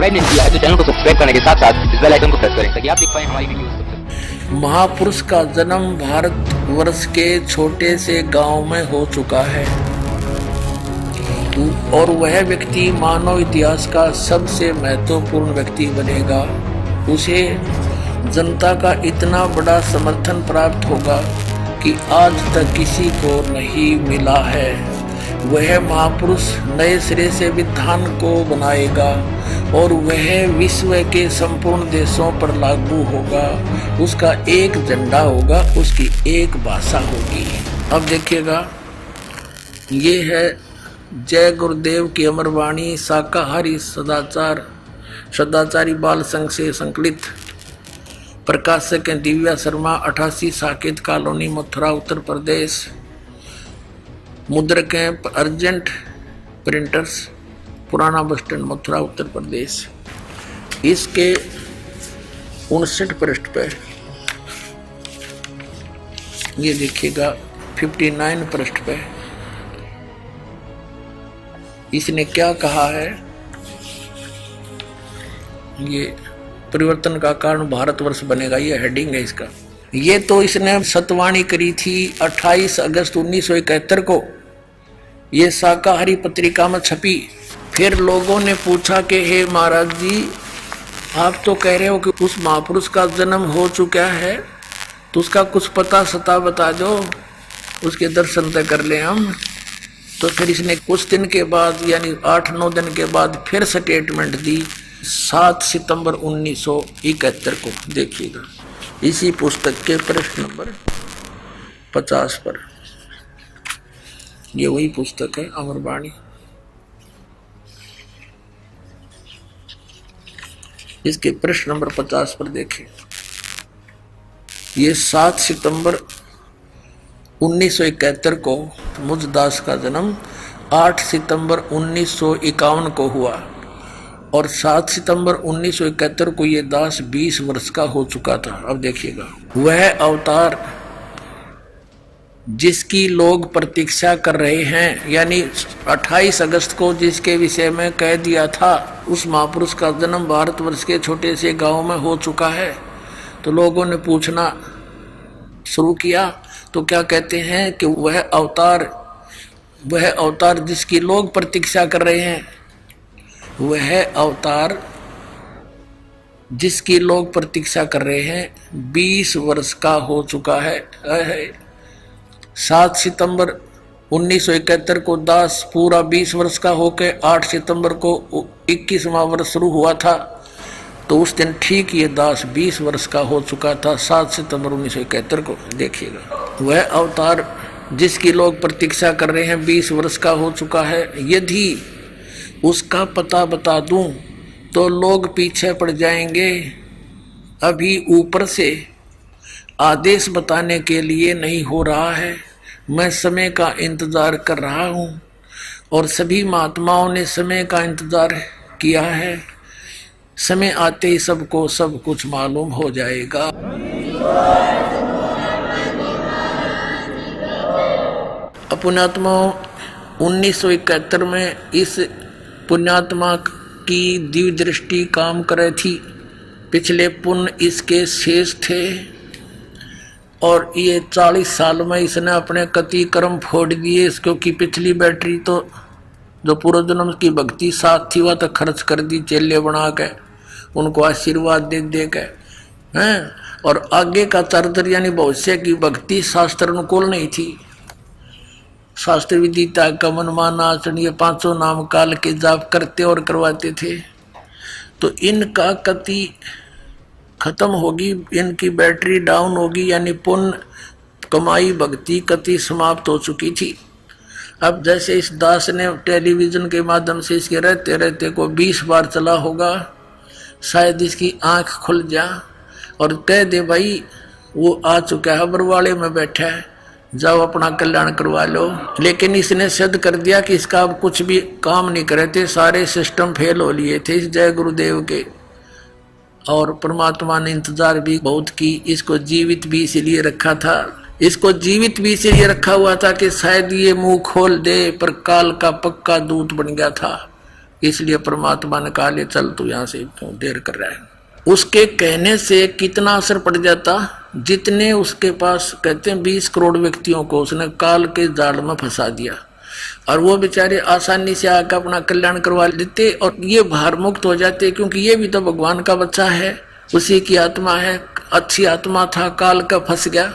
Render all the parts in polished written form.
Subscribe नहीं किया है तो चैनल को सब्सक्राइब करने के साथ साथ इस बेल आइकन को प्रेस करें ताकि आप देख पाएं हमारी वीडियो सबसे। महापुरुष का जन्म भारतवर्ष के छोटे से गांव में हो चुका है और वह व्यक्ति मानव इतिहास का सबसे महत्वपूर्ण व्यक्ति बनेगा। उसे जनता का इतना बड़ा समर्थन प्राप्त होगा कि आज तक किसी को नहीं मिला है। वह महापुरुष नए सिरे से विधान को बनाएगा और वह विश्व के संपूर्ण देशों पर लागू होगा। उसका एक झंडा होगा, उसकी एक भाषा होगी। अब देखिएगा, ये है जय गुरुदेव की अमर वाणी, शाकाहारी सदाचारी बाल संघ से संकलित। प्रकाशक हैं दिव्या शर्मा, 88 साकेत कॉलोनी, मथुरा, उत्तर प्रदेश। मुद्रक हैं अर्जेंट प्रिंटर्स, पुराना बस स्टैंड, मथुरा, उत्तर प्रदेश। इसके 59 पृष्ठ पर ये देखिएगा, 59 पृष्ठ पे इसने क्या कहा है। ये परिवर्तन का कारण भारतवर्ष बनेगा, ये हेडिंग है इसका। ये तो इसने सतवाणी करी थी 28 अगस्त 1971 को, ये शाकाहारी पत्रिका में छपी। फिर लोगों ने पूछा कि हे महाराज जी, आप तो कह रहे हो कि उस महापुरुष का जन्म हो चुका है, तो उसका कुछ पता सता बता दो, उसके दर्शन तक कर ले हम। तो फिर इसने कुछ दिन के बाद, यानी 8-9 दिन के बाद फिर स्टेटमेंट दी 7 सितंबर 1971 को। देखिएगा इसी पुस्तक के प्रश्न नंबर 50 पर, ये वही पुस्तक है अमरवाणी। इसके प्रश्न नंबर 50 पर देखें, ये 7 सितंबर 1971 को मुझदास का जन्म 8 सितंबर 1951 को हुआ और 7 सितंबर 1971 को ये दास 20 वर्ष का हो चुका था। अब देखिएगा, वह अवतार जिसकी लोग प्रतीक्षा कर रहे हैं, यानी 28 अगस्त को जिसके विषय में कह दिया था उस महापुरुष का जन्म भारतवर्ष के छोटे से गांव में हो चुका है, तो लोगों ने पूछना शुरू किया। तो क्या कहते हैं कि वह अवतार जिसकी लोग प्रतीक्षा कर रहे हैं, वह अवतार जिसकी लोग प्रतीक्षा कर रहे हैं 20 वर्ष का हो चुका है। 7 सितंबर 1971 को दास पूरा 20 वर्ष का होकर 8 सितंबर को 21वां वर्ष शुरू हुआ था, तो उस दिन ठीक ये दास 20 वर्ष का हो चुका था, 7 सितंबर 1971 को। देखिएगा, वह अवतार जिसकी लोग प्रतीक्षा कर रहे हैं 20 वर्ष का हो चुका है। यदि उसका पता बता दूं तो लोग पीछे पड़ जाएंगे। अभी ऊपर से आदेश बताने के लिए नहीं हो रहा है, मैं समय का इंतजार कर रहा हूं और सभी महात्माओं ने समय का इंतजार किया है। समय आते ही सबको सब कुछ मालूम हो जाएगा। पुण्यात्माओं, 1971 में इस पुण्यात्मा की दिव्य दृष्टि काम करे थी। पिछले पुण्य इसके शेष थे और ये 40 साल में इसने अपने कति कर्म फोड़ दिए, क्योंकि पिछली बैटरी तो जो पूर्व जन्म की भक्ति साथ थी वह तो खर्च कर दी, चेले बना के उनको आशीर्वाद दे दे के हैं। और आगे का चरित्र यानी भविष्य की भक्ति शास्त्र अनुकूल नहीं थी। शास्त्र विदिता का मनमाना आचरण, ये 5 नाम काल के जाप करते और करवाते थे। तो इनका कति खत्म होगी, इनकी बैटरी डाउन होगी, यानी पुण्य कमाई भक्ति कति समाप्त हो चुकी थी। अब जैसे इस दास ने टेलीविजन के माध्यम से इसके रहते रहते को 20 बार चला होगा, शायद इसकी आंख खुल जा और कह दे भाई वो आ चुका है, बरवाड़े में बैठा है, जाओ अपना कल्याण करवा लो। लेकिन इसने सिद्ध कर दिया कि इसका अब कुछ भी काम नहीं करे थे, सारे सिस्टम फेल हो लिए थे इस जय गुरुदेव के। और परमात्मा ने इंतजार भी बहुत की, इसको जीवित भी इसीलिए रखा था, इसको जीवित भी इसीलिए रखा हुआ था कि शायद ये मुंह खोल दे, पर काल का पक्का दूत बन गया था। इसलिए परमात्मा ने कहा ले चल तू यहाँ से, क्यों देर कर रहा है। उसके कहने से कितना असर पड़ जाता, जितने उसके पास कहते हैं 20 करोड़ व्यक्तियों को उसने काल के जाल में फंसा दिया, और वो बेचारे आसानी से आकर अपना कल्याण करवा लेते और ये भार मुक्त हो जाते, क्योंकि ये भी तो भगवान का बच्चा है, उसी की आत्मा है, अच्छी आत्मा था, काल का फंस गया।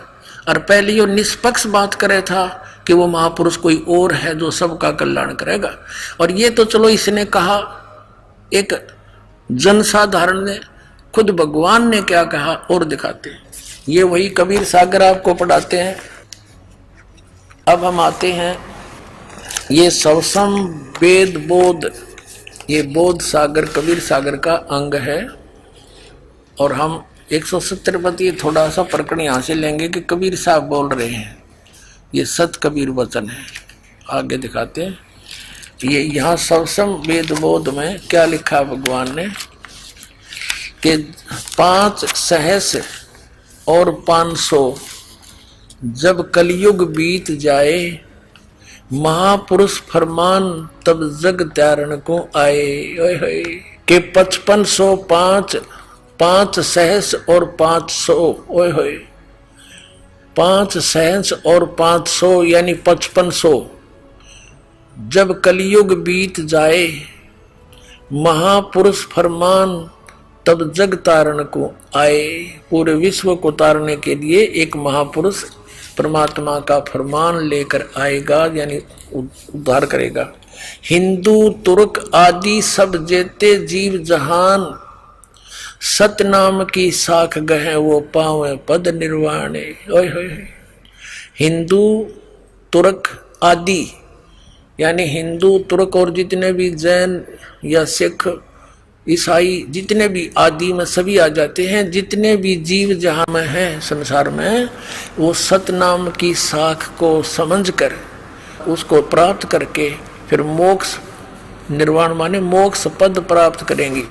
और पहले यो निष्पक्ष बात करे था कि वो महापुरुष कोई और है जो सबका कल्याण करेगा। और ये तो चलो इसने कहा, एक जनसाधारण ने, खुद भगवान ने क्या कहा और दिखाते हैं। ये वही कबीर सागर आपको पढ़ाते हैं। अब हम आते हैं, ये सवसम वेद बोध, ये बोध सागर कबीर सागर का अंग है। और हम 170 पद ये थोड़ा सा प्रकरण यहाँ से लेंगे कि कबीर साहब बोल रहे हैं, ये सत कबीर वचन है। आगे दिखाते हैं, ये यहाँ सवसम वेद बोध में क्या लिखा भगवान ने कि 5 सहस और 500 जब कलयुग बीत जाए, महापुरुष फरमान तब जग त्यारण को आए। ओए के 5505 5 सहस और 500, ओए होए 5 सहस और 500 यानी 5500 जब कलयुग बीत जाए, महापुरुष फरमान तब जग तारण को आए। पूरे विश्व को तारने के लिए एक महापुरुष परमात्मा का फरमान लेकर आएगा, यानी उद्धार करेगा। हिंदू तुर्क आदि सब जेते जीव जहान, सतनाम की साख गहे वो पावे पद निर्वाणे। ओए होए, हिंदू तुर्क आदि यानी हिंदू तुर्क और जितने भी जैन या सिख ईसाई जितने भी आदि में सभी आ जाते हैं, जितने भी जीव जहाँ में हैं संसार में, वो सतनाम की साख को समझकर उसको प्राप्त करके फिर मोक्ष निर्वाण माने मोक्ष पद प्राप्त करेंगे।